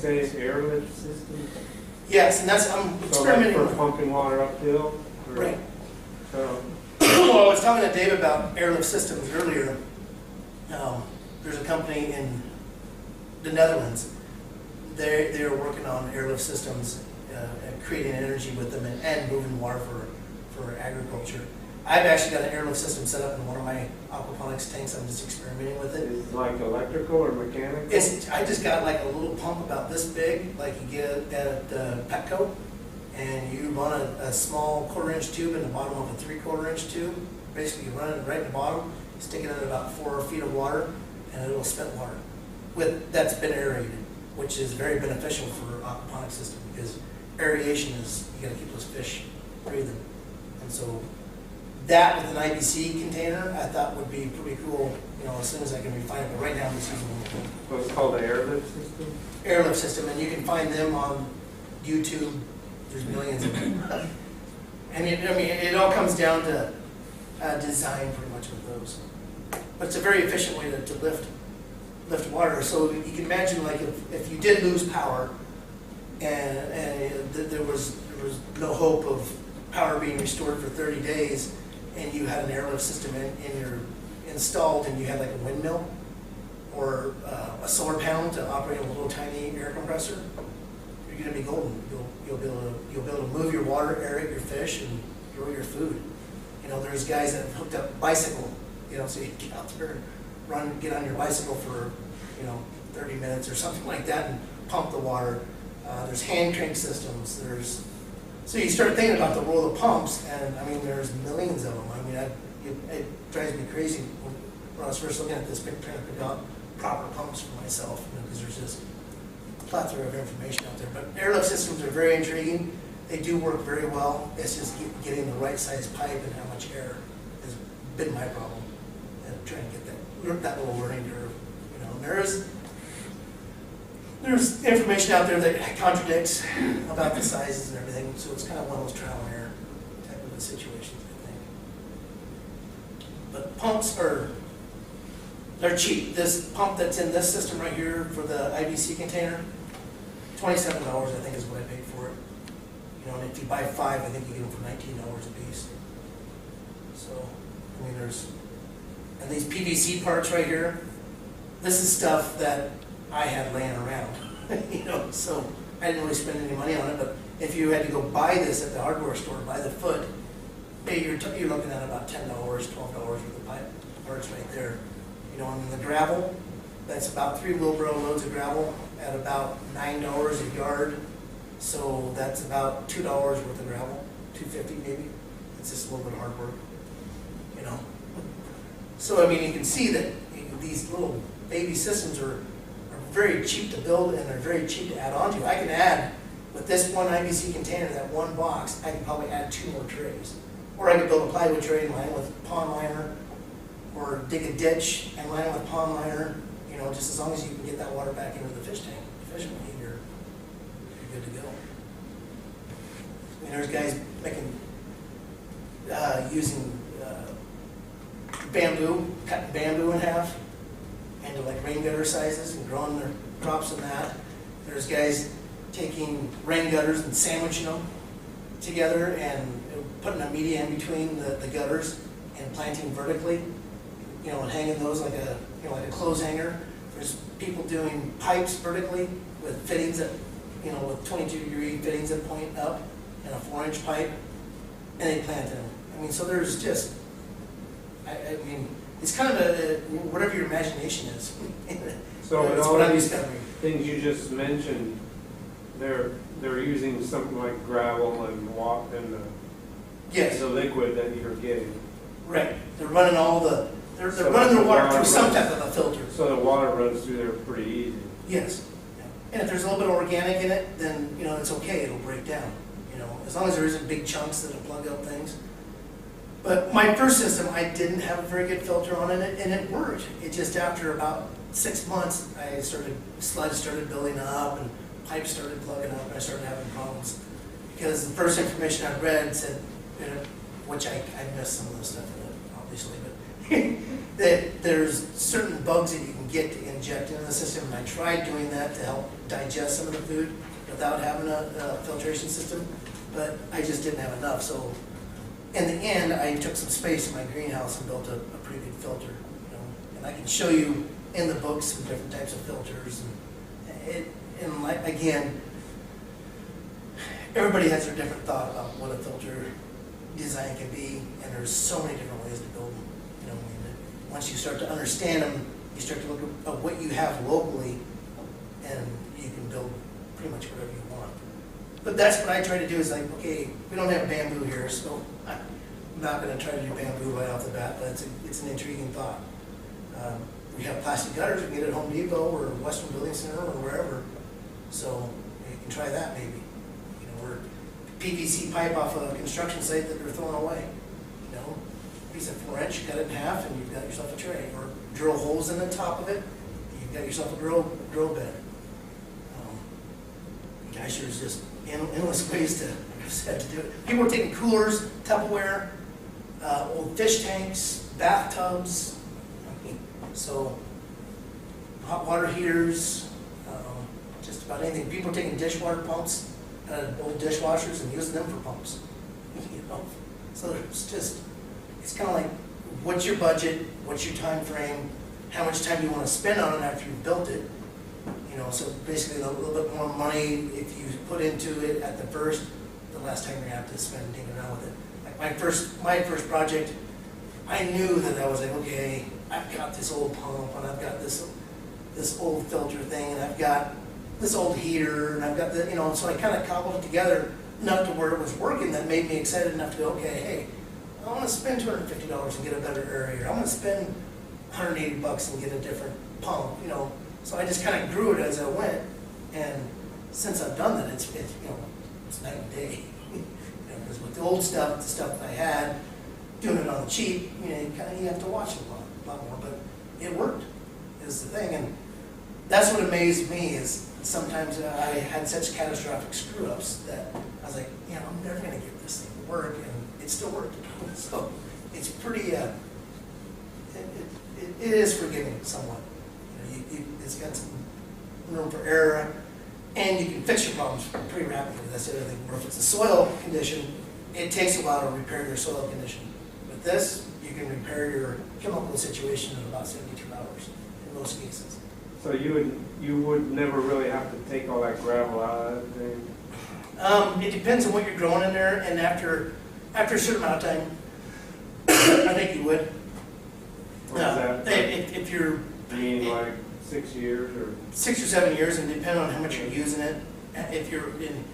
say airlift system? Yes, and that's, I'm experimenting So like with. for pumping water uphill? Or- Right. So, Well, I was talking to Dave about airlift systems earlier. There's a company in the Netherlands. They're working on airlift systems and creating energy with them and moving water for agriculture. I've actually got an airlift system set up in one of my aquaponics tanks. I'm just experimenting with it. is it like electrical or mechanical? I just got like a little pump about this big, like you get at Petco, and you run a small 1/4-inch tube in the bottom of a 3/4-inch tube. Basically, you run it right in the bottom, stick it in about 4 feet of water, and it'll spit water that's been aerated, which is very beneficial for aquaponics system because aeration is, you gotta keep those fish breathing. And so that with an IBC container, I thought would be pretty cool, you know, as soon as I can refine it. But right now, I'm just using So it's called the airlift system? airlift system, and you can find them on YouTube. There's millions of them. And it all comes down to design pretty much with those. But it's a very efficient way to lift water. So you can imagine, like, if you did lose power and there was no hope of power being restored for 30 days, and you had an airlift system installed, and you had like a windmill or a solar panel to operate a little tiny air compressor, you're going to be golden. You'll be able to move your water, aerate your fish, and grow your food. You know, there's guys that have hooked up bicycle. You know, so you get out there and get on your bicycle for 30 minutes or something like that, and pump the water. There's hand crank systems. So you start thinking about the role of pumps, and I mean, there's millions of them. I mean, it drives me crazy when I was first looking at this, trying to pick out proper pumps for myself, because there's just a plethora of information out there. But airlift systems are very intriguing. They do work very well. It's just getting the right size pipe and how much air has been my problem. And trying to get that little learning curve. You know, and there's information out there that contradicts about the sizes and everything, so it's kind of one of those trial and error type of situations, I think. But pumps they're cheap. This pump that's in this system right here for the IBC container, $27 I think is what I paid for it. You know, and if you buy 5, I think you get them for $19 a piece. So, I mean, and these PVC parts right here, this is stuff that I had laying around, you know, so I didn't really spend any money on it. But if you had to go buy this at the hardware store by the foot, hey, you're looking at about $10, $12 worth of pipe parts right there. You know, and the gravel, that's about 3 wheelbarrow loads of gravel at about $9 a yard. So that's about $2 worth of gravel, $2.50 maybe. It's just a little bit of hard work, you know. So I mean, you can see that these little baby systems are very cheap to build, and they're very cheap to add on to. I can add, with this one IBC container, that one box, I can probably add 2 more trays. Or I could build a plywood tray and line it with pond liner, or dig a ditch and line it with pond liner, you know, just as long as you can get that water back into the fish tank efficiently, you're good to go. I mean, there's guys using bamboo, cutting bamboo in half, into like rain gutter sizes and growing their crops in that. There's guys taking rain gutters and sandwiching them together and putting a media in between the gutters and planting vertically, you know, and hanging those like a clothes hanger. There's people doing pipes vertically with fittings that, you know, with 22-degree fittings that point up and a 4-inch pipe, and they plant them. I mean, so there's just, I mean, it's kind of whatever your imagination is. So that's all what I'm these discovering. things you just mentioned, they're using something like gravel and Yes. the liquid that you're getting. Right. They're running they're running their water through some type of a filter. So the water runs through there pretty easy. Yes. And if there's a little bit of organic in it, then, you know, it's okay. It'll break down. You know, as long as there isn't big chunks that'll plug up things. But my first system, I didn't have a very good filter on it, and it worked. It just, after about 6 months, sludge started building up, and pipes started plugging up, and I started having problems. Because the first information I read said, you know, which I missed some of the stuff in it, obviously, but that there's certain bugs that you can get to inject into the system, and I tried doing that to help digest some of the food without having a filtration system, but I just didn't have enough. So in the end, I took some space in my greenhouse and built a pretty good filter. And I can show you in the book some different types of filters. And like, again, everybody has their different thought about what a filter design can be, and there's so many different ways to build them. Once you start to understand them, you start to look at what you have locally, and you can build pretty much whatever you want. But that's what I try to do is like, okay, we don't have bamboo here, so I'm not going to try to do bamboo right off the bat, but it's an intriguing thought. We have plastic gutters, we can get at Home Depot or Western Building Center or wherever, so you can try that maybe. Or PVC pipe off a construction site that they're throwing away. Piece of 4-inch, cut it in half, and you've got yourself a tray. Or drill holes in the top of it, you've got yourself a drill bed. Gosh, there's just endless ways to, like I said, to do it. People are taking coolers, Tupperware, old fish tanks, bathtubs, so hot water heaters, just about anything. People are taking dishwater pumps, old dishwashers, and using them for pumps. So it's kind of like, what's your budget, what's your time frame, how much time do you want to spend on it after you've built it. So basically a little bit more money if you put into it at the first, the last time you're going to have to spend digging around with it. Like my first project, I knew that I was like, okay, I've got this old pump, and I've got this old filter thing, and I've got this old heater, and I've got the, so I kind of cobbled it together enough to where it was working that made me excited enough to go, okay, hey, I want to spend $250 and get a better area. I'm going to spend $180 and get a different pump, So I just kind of grew it as I went, and since I've done that, it's night and day. Because with the old stuff, the stuff that I had, doing it on the cheap, you have to watch it a lot more. But it worked, is the thing, and that's what amazed me is sometimes I had such catastrophic screw ups that I was like, I'm never going to get this thing to work, and it still worked. So it's pretty, it is forgiving somewhat. It's got some room for error, and you can fix your problems pretty rapidly. That's the other thing. Or if it's a soil condition, it takes a while to repair your soil condition. With this, you can repair your chemical situation in about 72 hours in most cases. So you would never really have to take all that gravel out of it? It depends on what you're growing in there, and after a certain amount of time, I think you would. What is that? If you're like 6 years or 6 or 7 years, and depending on how much you're using it, if you're in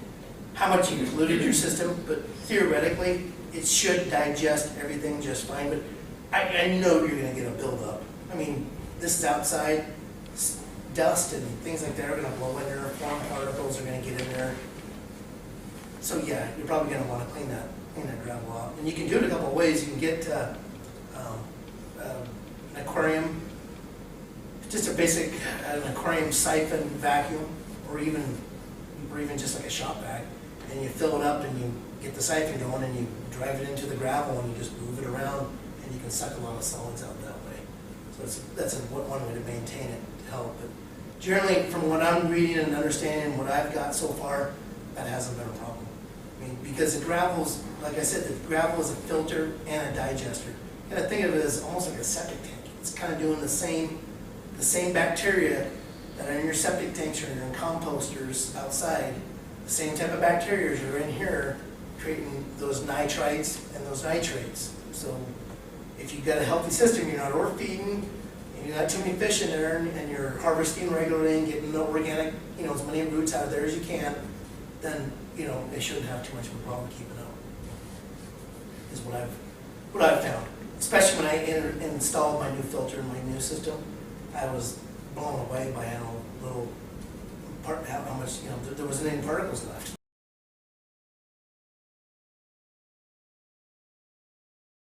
how much you polluted your system, but theoretically it should digest everything just fine. But I know you're going to get a buildup. I mean, this is outside, dust and things like that are going to blow in there. Foreign particles are going to get in there. So yeah, you're probably going to want to clean that gravel out. And you can do it a couple of ways. You can get an aquarium. Just a basic an aquarium siphon vacuum, or even just like a shop vac, and you fill it up and you get the siphon going and you drive it into the gravel and you just move it around and you can suck a lot of solids out that way. So that's one way to maintain it to help. But generally, from what I'm reading and understanding, what I've got so far, that hasn't been a problem. I mean, because the gravel's, like I said, the gravel is a filter and a digester. You gotta think of it as almost like a septic tank. It's kind of doing the same bacteria that are in your septic tanks or in your composters outside. The same type of bacteria are in here, creating those nitrites and those nitrates. So if you've got a healthy system, you're not overfeeding, and you got too many fish in there, and you're harvesting regularly and getting the organic, as many roots out of there as you can, then they shouldn't have too much of a problem keeping up. Is what I've found. Especially when I installed my new filter in my new system, I was blown away by how much there wasn't any particles left.